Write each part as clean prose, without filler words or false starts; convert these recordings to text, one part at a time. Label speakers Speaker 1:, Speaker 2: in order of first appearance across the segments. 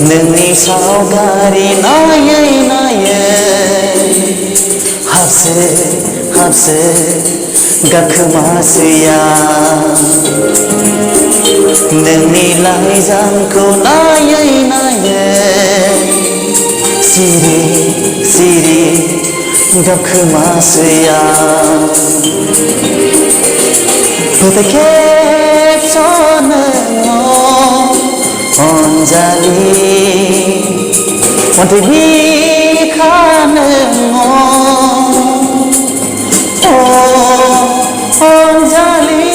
Speaker 1: नोंनि सावगारि नायै नायै हाबसो हाबसो गाखोमासै आं नोंनि लाइजामखौ नायै नायै सिरि सिरि गाखोमासै आं खेबस'नो अनजालि अन्थाइ बिखानो अनजालि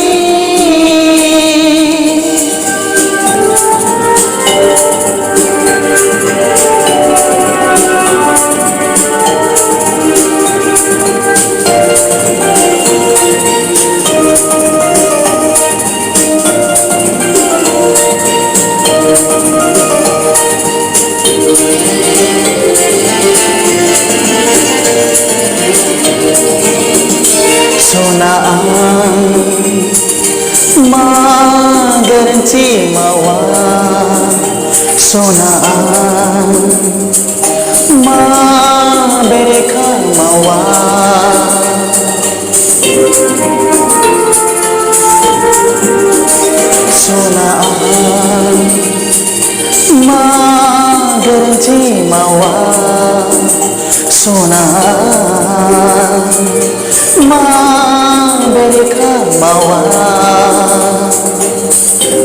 Speaker 1: सना आं मा गोरोन्थि मावा सना आं मा बेरेखा मावा सना आं मा गोरोन्थि मावा सना मा बेरेखा मावा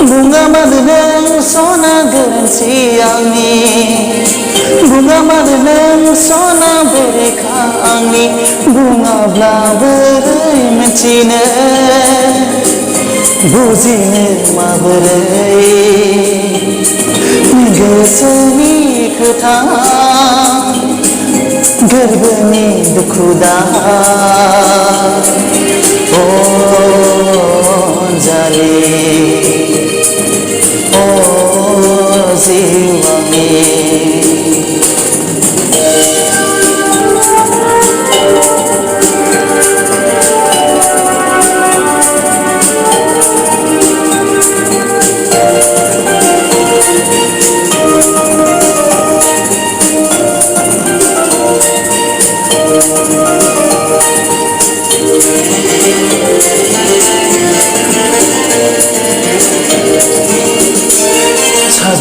Speaker 1: बुङा मानो नों सना गोरोन्थि आंनि बुङा मानो नों सना बेरेखा आंनि बुङाब्ला बोरै मिथिनो बुजिनो माबोरै गोसोनि खोथा गोरबोनि दुखु दाहा अनजालि जिउ आंनि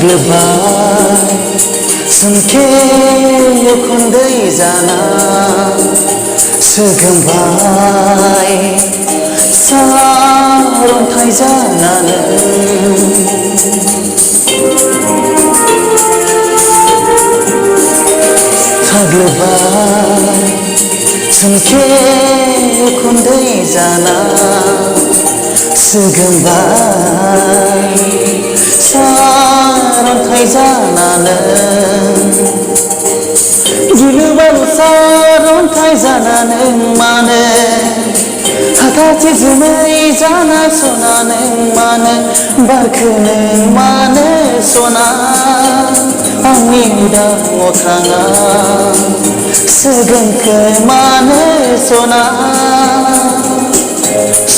Speaker 1: साग्लोबबाय सोमखे उखुन्दै जाना सोगोमबाय सारन्थाइ जानानै साग्लोबबाय सोमखे उखुन्दै जाना सोगोमबाय सारन्थाइ जानानै गिलु बालु सारन्थाइ जानानै मानो हाथाथि जोमै जाना सनानै मानो बारखो नों मानो सना आंनि उदां अख्राङा सोगोमखो मानो सना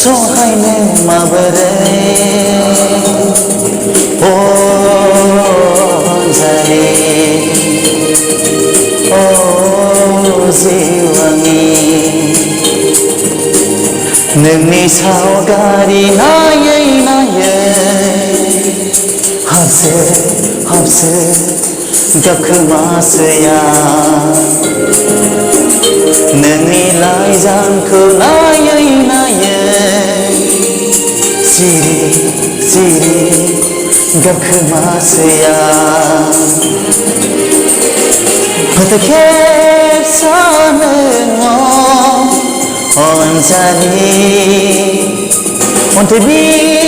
Speaker 1: सहायनो माबोरै अनजालि जिउ आंनि नोंनि सावगारि नायै नायै हाबसो हाबसो गाखोमासै आं नोंनि लाइजामखौ नायै नायै सिरि सिरि गाखोमासै आं 앞서는 원 언자리 온태비